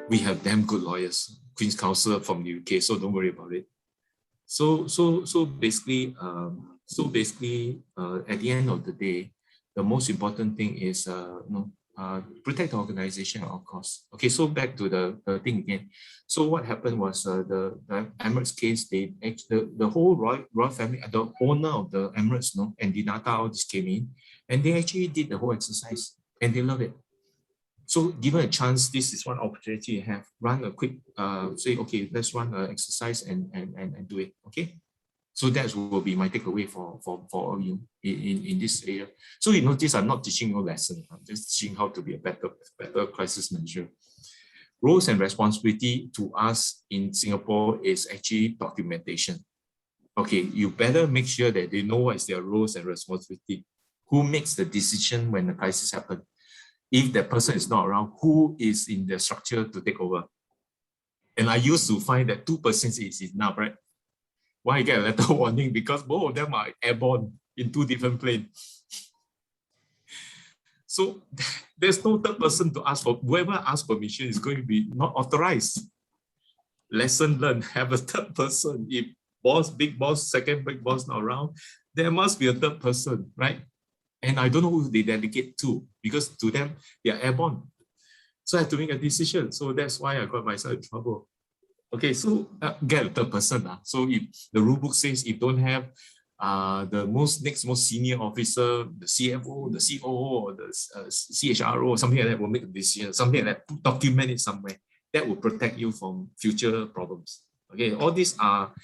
We have damn good lawyers, Queen's Counsel from the UK, so don't worry about it. So basically, at the end of the day, the most important thing is protect the organization at all costs. Okay, so back to the thing again. So what happened was the Emirates case, the whole royal family, the owner of the Emirates, and Dinata, all this came in, and they actually did the whole exercise, and they love it. So given a chance, this is one opportunity you have. Run a quick, say, okay, let's run an exercise and do it, okay? So that will be my takeaway for all you in this area. So you notice I'm not teaching you a lesson. I'm just teaching how to be a better crisis manager. Roles and responsibility to us in Singapore is actually documentation. Okay, you better make sure that they know what is their roles and responsibility. Who makes the decision when the crisis happens? If that person is not around, who is in the structure to take over? And I used to find that 2 persons is enough, right? Why I get a letter warning? Because both of them are airborne in 2 different planes. So there's no third person to ask for. Whoever asks permission is going to be not authorized. Lesson learned, have a third person. If big boss, second big boss not around, there must be a third person, right? And I don't know who they delegate to, because to them, they are airborne. So I have to make a decision. So that's why I got myself in trouble. Okay, so get a third person. So if the rule book says if don't have the most senior officer, the CFO, the COO, or the CHRO, or something like that will make a decision, something like that, document it somewhere. That will protect you from future problems. Okay, all these are,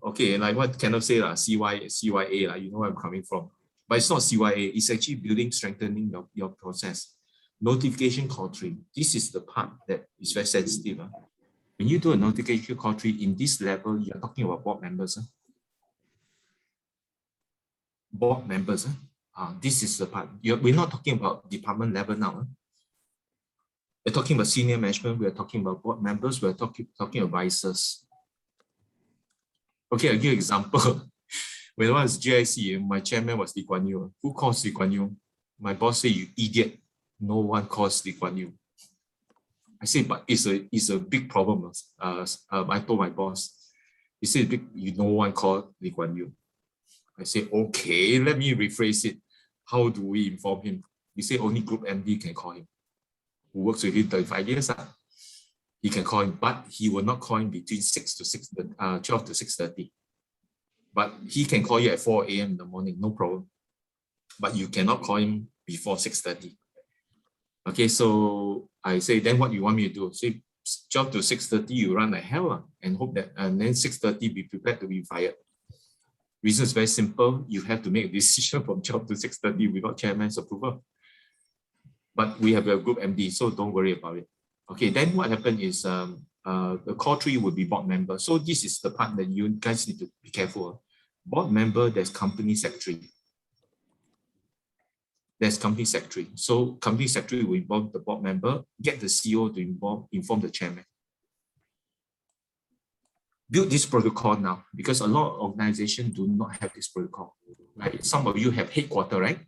okay, like what Kenneth say, CYA, you know where I'm coming from. But it's not CYA, it's actually building, strengthening your process. Notification culture. This is the part that is very sensitive. When you do a notification culture in this level, you're talking about board members. Board members. This is the part. We're not talking about department level now. We're talking about senior management, we're talking about board members, we're talking advisors. Okay, I'll give you an example. When I was GIC, my chairman was Lee Kuan Yew. Who calls Lee Kuan Yew? My boss said, you idiot. No one calls Lee Kuan Yew. I said, but it's a big problem. I told my boss. He said, no one called Lee Kuan Yew. I said, okay, let me rephrase it. How do we inform him? He said, only Group MD can call him. Who works with him 35 years. He can call him, but he will not call him between 12 to 6:30. But he can call you at 4 a.m. in the morning, no problem. But you cannot call him before 6:30. Okay, so I say, then what you want me to do? Say 12 to 6:30, you run like hell and hope that, and then 6:30, be prepared to be fired. Reason is very simple. You have to make a decision from 12 to 6:30 without chairman's approval. But we have a group MD, so don't worry about it. Okay, then what happened is the core 3 will be board member. So this is the part that you guys need to be careful. Board member, there's company secretary. There's company secretary. So company secretary will involve the board member, get the CEO to inform the chairman. Build this protocol now, because a lot of organizations do not have this protocol. Right? Some of you have headquarter, right?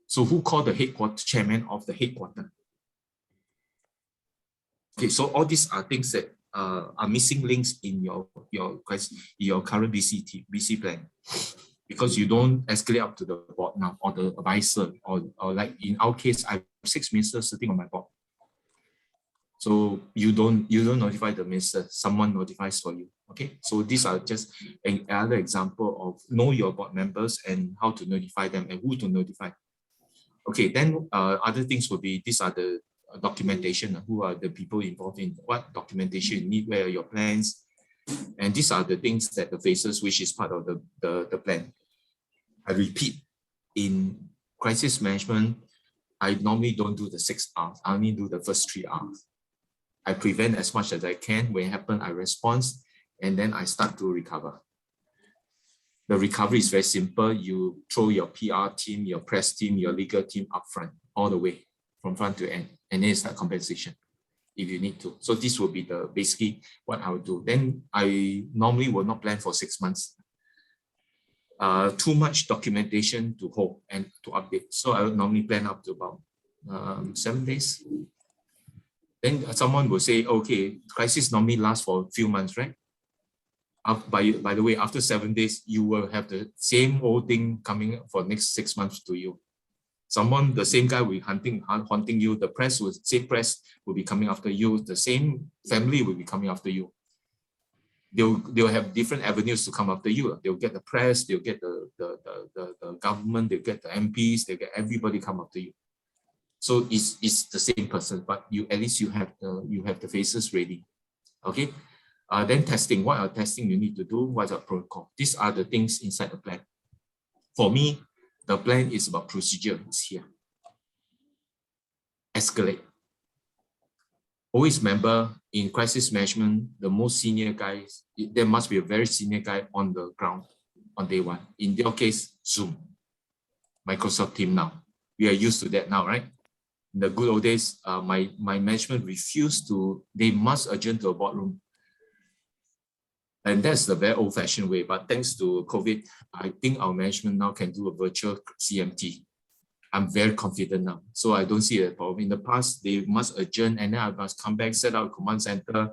So who called the headquarter chairman of the headquarter? Okay, so all these are things that are missing links in your current BC plan, because you don't escalate up to the board now, or the advisor, or like in our case, I have 6 ministers sitting on my board. So you don't notify the minister, someone notifies for you. Okay, so these are just another example of know your board members and how to notify them and who to notify. Okay, then other things will be, these are the documentation, who are the people involved in what documentation you need, where are your plans, and these are the things that the phases, which is part of the plan. I repeat, in crisis management, I normally don't do the 6 R's, I only do the first 3 R's. I prevent as much as I can. When it happens, I respond, and then I start to recover. The recovery is very simple. You throw your PR team, your press team, your legal team up front, all the way from front to end, and then start compensation if you need to. So this will be the basically what I would do. Then I normally will not plan for 6 months. Too much documentation to hold and to update. So I would normally plan up to about 7 days. Then someone will say, okay, crisis normally lasts for a few months, right? By the way, after 7 days, you will have the same old thing coming for next 6 months to you. Someone, the same guy will haunting you. The press will be coming after you. The same family will be coming after you. They'll have different avenues to come after you. They'll get the press, they'll get the government, they'll get the MPs, they'll get everybody come after you. So it's the same person, but at least you have the faces ready. Okay. Then testing. What are testing you need to do? What's our protocol? These are the things inside the plan. For me, the plan is about procedure. It's here. Escalate. Always remember, in crisis management, the most senior guys, there must be a very senior guy on the ground on day one. In your case, Zoom, Microsoft Team now. We are used to that now, right? In the good old days, my management refused to, they must adjourn to a boardroom. And that's the very old-fashioned way. But thanks to COVID, I think our management now can do a virtual CMT. I'm very confident now. So I don't see a problem. In the past, they must adjourn and then I must come back, set up a command center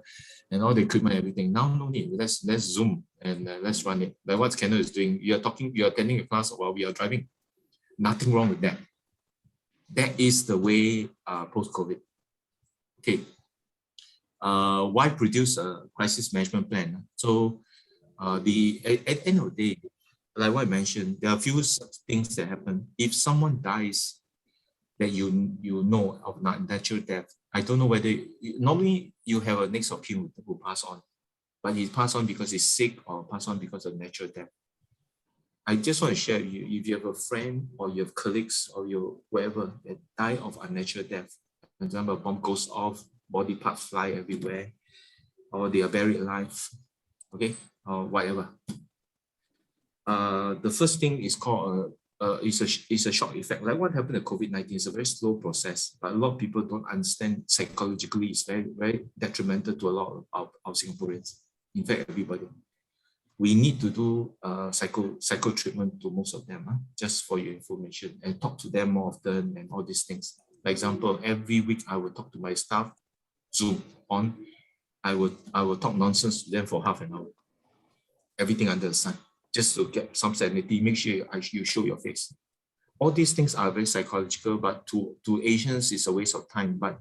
and all the equipment, everything. Now, no need. Let's Zoom and let's run it. Like what Kenneth is doing. You're attending a class while we are driving. Nothing wrong with that. That is the way post-COVID. Okay. Why produce a crisis management plan? So at the end of the day, like what I mentioned, there are a few things that happen. If someone dies that you know of natural death, I don't know whether, normally you have a next of kin who pass on, but he passed on because he's sick or pass on because of natural death. I just want to share with you, if you have a friend or you have colleagues or you whatever that die of unnatural death, for example, a bomb goes off, body parts fly everywhere, or they are buried alive, okay, or whatever. The first thing is called is a shock effect. Like what happened to COVID-19 is a very slow process, but a lot of people don't understand psychologically. It's very, very detrimental to a lot of Singaporeans. In fact, everybody. We need to do psycho treatment to most of them, just for your information, and talk to them more often and all these things. For example, every week I will talk to my staff, Zoom on. I will talk nonsense to them for half an hour. Everything under the sun, just to get some sanity. Make sure you show your face. All these things are very psychological, but to Asians, it's a waste of time. But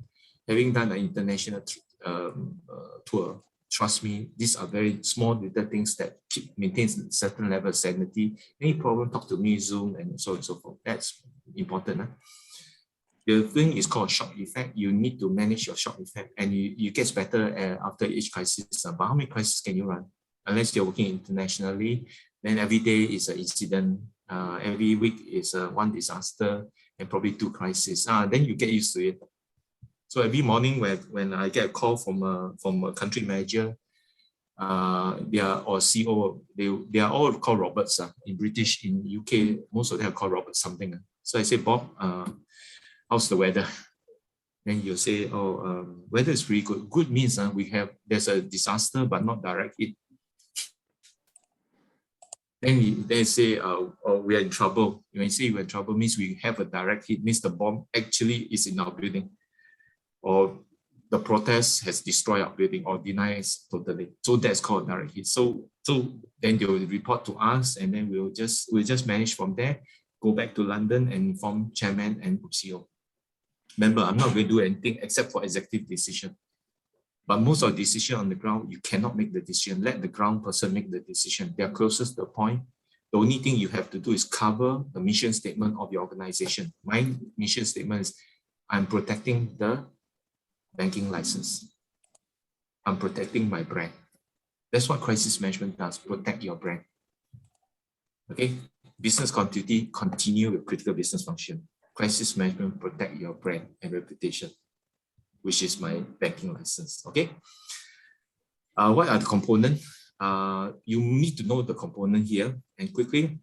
having done an international tour, trust me, these are very small little things that maintains a certain level of sanity. Any problem, talk to me, Zoom, and so on and so forth. That's important. The thing is called shock effect. You need to manage your shock effect, and you get better after each crisis. But how many crises can you run? Unless you're working internationally, then every day is an incident. Every week is one disaster and probably 2 crises. Then you get used to it. So every morning when I get a call from a country manager, or CEO, they are all called Roberts. In British, in UK, most of them are called Robert something. So I say, Bob, how's the weather? Then you say, weather is pretty good. Good means there's a disaster but not direct hit. Then they say, we are in trouble. When you say we're in trouble, means we have a direct hit, means the bomb actually is in our building, or the protest has destroyed our building or denies totally. So that's called direct hit. So then they will report to us, and then we'll just manage from there, go back to London and inform chairman and CEO. Remember, I'm not going to do anything except for executive decision. But most of the decision on the ground, you cannot make the decision. Let the ground person make the decision. They are closest to the point. The only thing you have to do is cover the mission statement of your organization. My mission statement is, I'm protecting the banking license. I'm protecting my brand. That's what crisis management does, protect your brand. Okay, business continuity, continue with critical business function. Crisis management, protect your brand and reputation, which is my banking license. Okay. What are the components? You need to know the component here, and quickly,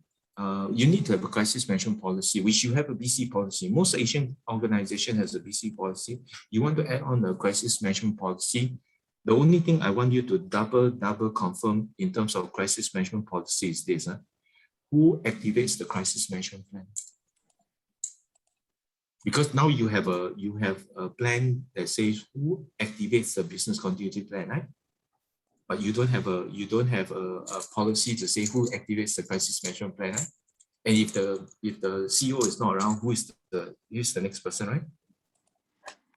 you need to have a crisis management policy, which you have a BC policy. Most Asian organization has a BC policy. You want to add on the crisis management policy. The only thing I want you to double confirm in terms of crisis management policy is this. Who activates the crisis management plan? Because now you have a plan that says who activates the business continuity plan, right? But you don't have a policy to say who activates the crisis management plan, right? And if the CEO is not around, who's the next person, right?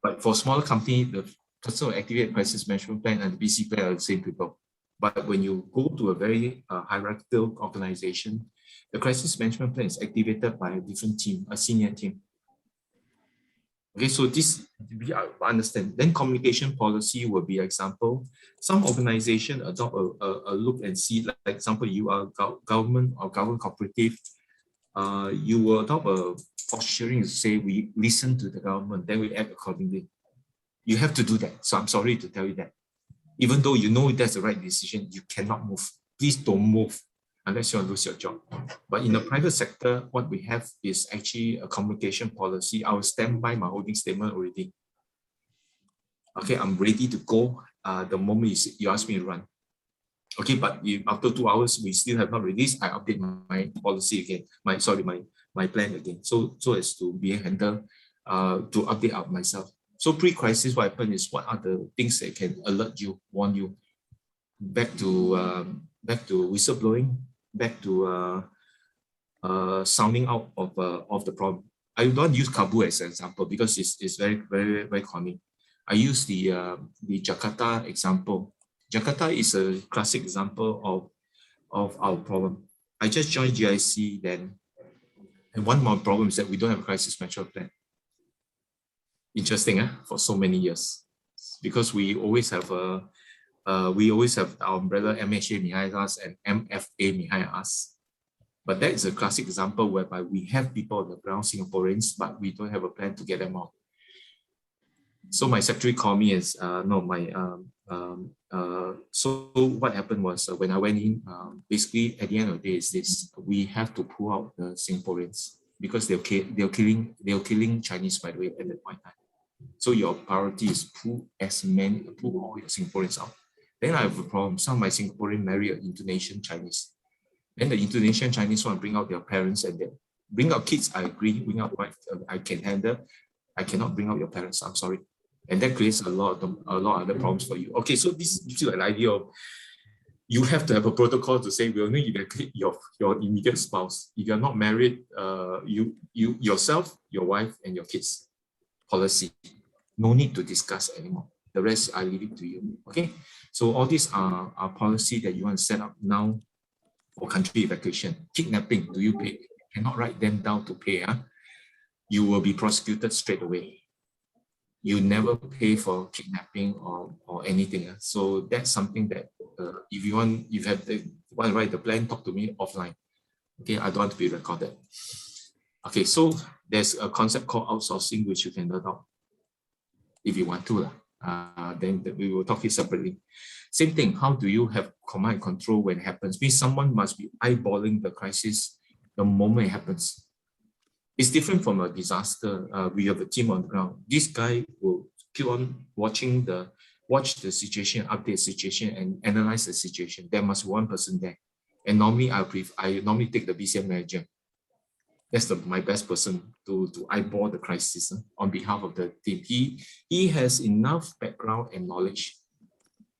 But for smaller company, the person who activate crisis management plan and the BC plan are the same people. But when you go to a very hierarchical organization, the crisis management plan is activated by a different team, a senior team. Okay, so this we understand. Then communication policy will be example. Some organization adopt a look and see, like example, you are government or government cooperative. You will adopt a posturing to say we listen to the government, then we act accordingly. You have to do that. So I'm sorry to tell you that. Even though you know that's the right decision, you cannot move. Please don't move unless you want to lose your job. But in the private sector, what we have is actually a communication policy. I will stand by my holding statement already. Okay, I'm ready to go the moment you ask me to run. Okay, but if after 2 hours we still have not released, I update my policy again. My plan again. So as to be handled, to update out myself. So pre-crisis, what happened is what are the things that can alert you, warn you, back to whistleblowing, back to sounding out of the problem. I don't use Kabul as an example because it's very common. I use the Jakarta example. Jakarta is a classic example of our problem. I just joined GIC then, and one more problem is that we don't have a crisis management plan. Interesting, for so many years, because we always have our umbrella MHA behind us and MFA behind us. But that is a classic example whereby we have people on the ground, Singaporeans, but we don't have a plan to get them out. So my secretary called me as so what happened was when I went in, basically at the end of the day is this: we have to pull out the Singaporeans because they're killing Chinese, by the way, at that point in time. So your priority is pull all your Singaporeans out. Then I have a problem. Some of my Singaporean marry an Indonesian Chinese. Then the Indonesian Chinese want to bring out their parents and then bring out kids. I agree. Bring out wife. I can handle. I cannot bring out your parents. I'm sorry. And that creates a lot of other problems for you. Okay, so this gives you an idea of you have to have a protocol to say we only evacuate your immediate spouse. If you're not married, you yourself, your wife, and your kids. Policy. No need to discuss anymore. The rest I leave it to you. Okay. So all these are policy that you want to set up now for country evacuation. Kidnapping, do you pay? You cannot write them down to pay. You will be prosecuted straight away. You never pay for kidnapping or anything. So that's something that if you want to write the plan, talk to me offline. Okay, I don't want to be recorded. Okay, so there's a concept called outsourcing which you can adopt if you want to. Then we will talk it separately. Same thing, how do you have command and control when it happens? Means someone must be eyeballing the crisis the moment it happens. It's different from a disaster. We have a team on the ground. This guy will keep on watch the situation, update the situation, and analyze the situation. There must be one person there. And normally I normally take the BCM manager. That's my best person to eyeball the crisis on behalf of the team. He has enough background and knowledge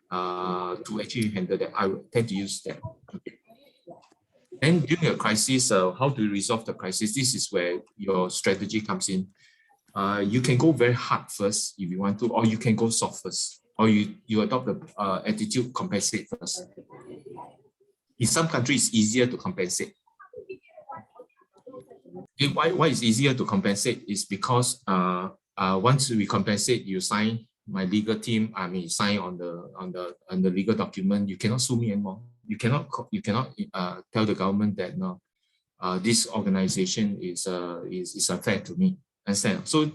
to actually handle that. I would tend to use that. Okay. And during a crisis, how do you resolve the crisis? This is where your strategy comes in. You can go very hard first if you want to, or you can go soft first, or you adopt the attitude compensate first. In some countries, it's easier to compensate. Why it's easier to compensate is because once we compensate, you sign my legal team. I mean, sign on the legal document. You cannot sue me anymore. You cannot tell the government that no, this organization is unfair to me. Understand? So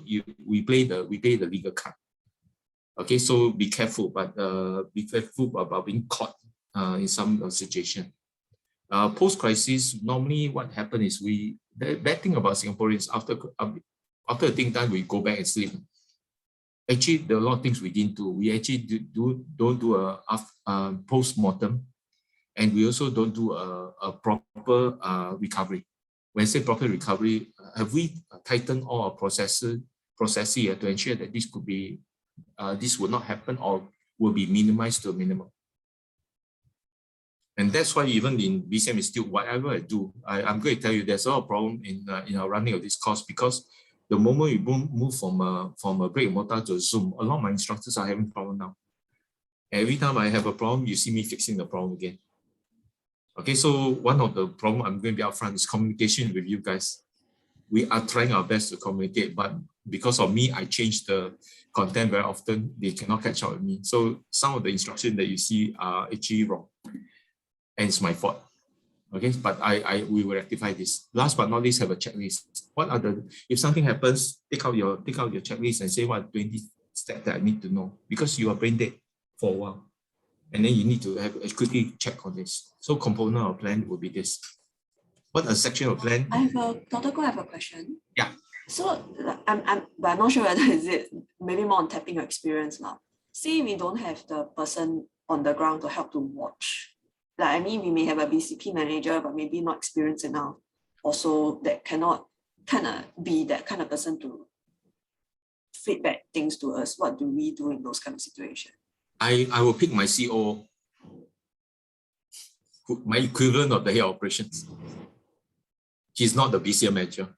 we play the legal card. Okay, so be careful, but be careful about being caught in some situation. Post-crisis, normally what happens is the bad thing about Singaporeans, after the thing done, we go back and sleep. Actually, there are a lot of things we didn't do. We actually don't do a post-mortem, and we also don't do a proper recovery. when I say profit recovery, have we tightened all our processes to ensure that this could be, this would not happen or will be minimized to a minimum? And that's why even in BCM Institute, whatever I do, I'm going to tell you there's a lot of problem in our running of this course, because the moment you move from a brick and mortar to a Zoom, a lot of my instructors are having problem now. Every time I have a problem, you see me fixing the problem again. Okay, so one of the problem I'm going to be upfront is communication with you guys. We are trying our best to communicate, but because of me, I change the content very often. They cannot catch up with me. So some of the instructions that you see are actually wrong, and it's my fault. Okay, but we will rectify this. Last but not least, have a checklist. What are the, if something happens, take out your checklist and say what 20 steps that I need to know, because you are brain dead for a while. And then you need to have a quickly check on this. So component of plan will be this. What a section of plan? Dr. Goh, I have a question. Yeah. So but I'm not sure whether is it maybe more on tapping your experience now. Say we don't have the person on the ground to help to watch. Like, I mean, we may have a BCP manager, but maybe not experienced enough. Also, that cannot kind of be that kind of person to feedback things to us. What do we do in those kind of situations? I will pick my CO, my equivalent of the head of operations. He's not the BCM manager.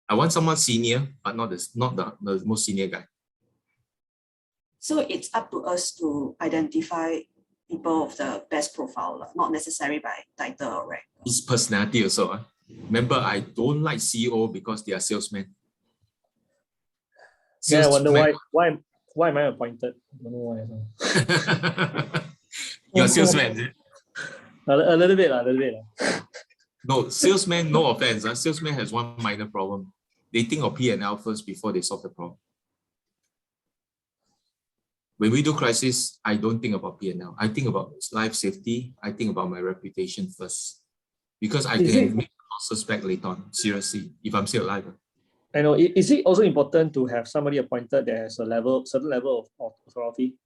I want someone senior, but not the most senior guy. So it's up to us to identify people of the best profile, not necessarily by title or rank. His personality also. Remember, I don't like CEO because they are salesmen. Yeah, I wonder why am I appointed? I don't know why. You're a salesman, is it? A little bit. No, salesman, no offense. Salesman has one minor problem. They think of P&L first before they solve the problem. When we do crisis, I don't think about P&L. I think about life safety. I think about my reputation first. Because I can make losses back later on, seriously, if I'm still alive. I know. Is it also important to have somebody appointed that has a certain level of authority?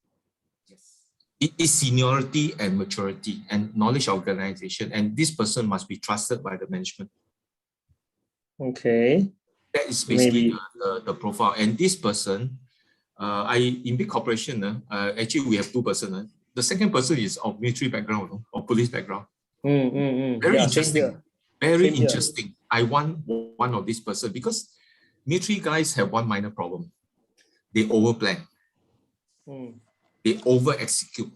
Yes. It is seniority and maturity and knowledge of organization. And this person must be trusted by the management. Okay. That is basically the profile. And this person, in big corporation, actually we have two persons. The second person is of military background or police background. Very interesting. Very interesting. I want one of this person because military guys have one minor problem. They overplan. They over-execute.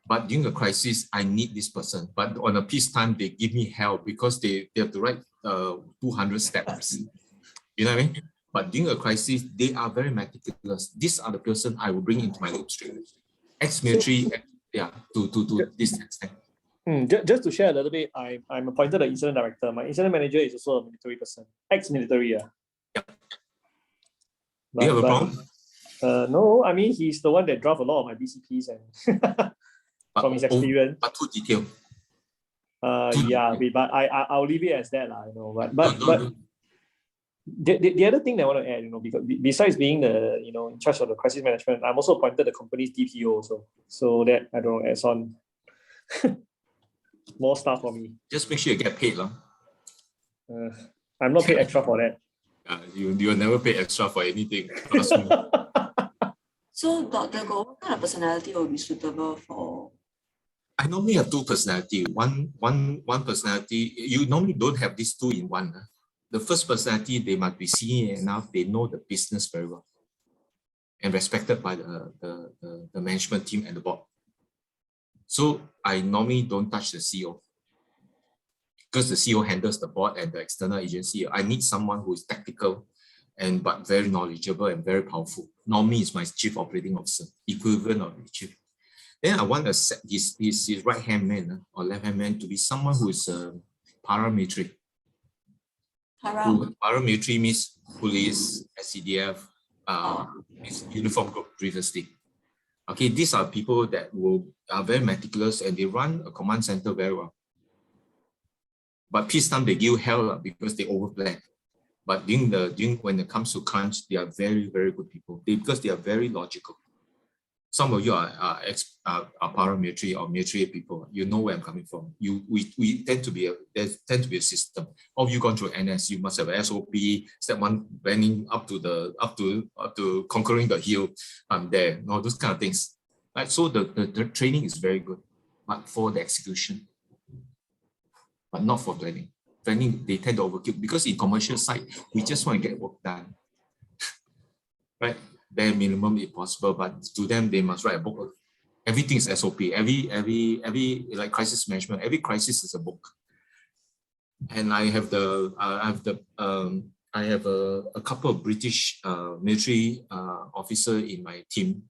But during a crisis, I need this person. But on a peacetime, they give me help because they have to write 200 steps. You know what I mean? But during a crisis, they are very meticulous. These are the person I will bring into my loop stream. Ex-military, to this extent. Just to share a little bit, I'm appointed the incident director. My incident manager is also a military person, ex-military. Yeah. Do you have a problem? No, I mean, he's the one that drove a lot of my BCPs and from his experience. But too detailed. Yeah, but I'll leave it as that, you know. But the other thing that I want to add, you know, because besides being the in charge of the crisis management, I'm also appointed the company's DPO also. So that I don't know, adds on more stuff for me. Just make sure you get paid, I'm not paid extra for that. You will never pay extra for anything. So, Dr. Goh, what kind of personality will be suitable for? I normally have two personality. One personality, you normally don't have these two in one. The first personality, they must be senior enough, they know the business very well and respected by the management team and the board. So I normally don't touch the CEO because the CEO handles the board and the external agency. I need someone who is tactical but very knowledgeable and very powerful. Normally, it's my chief operating officer, equivalent of the chief. Then I want his right-hand man or left-hand man to be someone who is paramilitary. Paramilitary means police, SCDF, uniform group previously. Okay, these are people that are very meticulous and they run a command center very well. But peacetime they give hell because they overplan. But when it comes to crunch, they are very, very good people because they are very logical. some of you are paramilitary or military people. You know where I'm coming from. We tend to be a system. All of you gone through NS, you must have SOP, step one, planning up to conquering the hill. There, all those kind of things. Right. So the training is very good, but for the execution, but not for planning. Planning, they tend to overkill because in commercial side, we just want to get work done. Right? Bare minimum if possible, but to them, they must write a book. Everything is SOP. Every like crisis management, every crisis is a book. And I have a couple of British military officer in my team.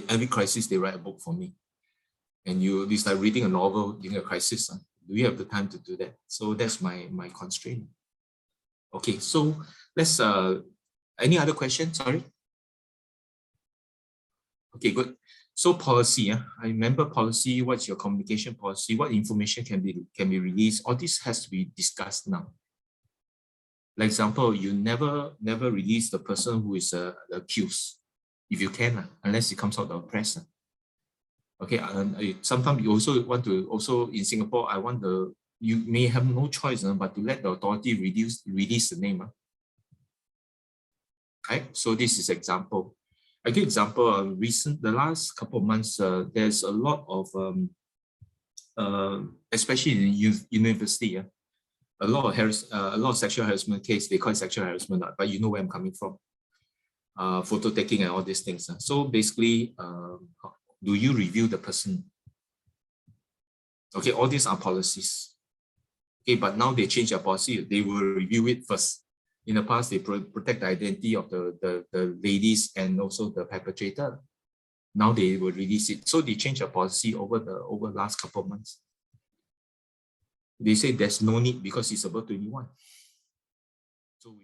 Every crisis they write a book for me. And it's like reading a novel during a crisis. Do you have the time to do that? So that's my constraint. Okay, so let's any other questions? Sorry. Okay, good. So policy, I remember policy, what's your communication policy, what information can be released, all this has to be discussed now. Like example, you never release the person who is accused, if you can, unless it comes out of the press. Okay, sometimes you also want to, in Singapore, you may have no choice, but to let the authority release the name. Right, so this is example. I give example, the last couple of months, there's a lot of, especially in university, a lot of sexual harassment case, they call it sexual harassment, but you know where I'm coming from. Photo taking and all these things. So basically, do you review the person? Okay, all these are policies. Okay, but now they change their policy. They will review it first. In the past, they protect the identity of the ladies and also the perpetrator. Now they will release it. So they change their policy over the last couple of months. They say there's no need because it's above 21. So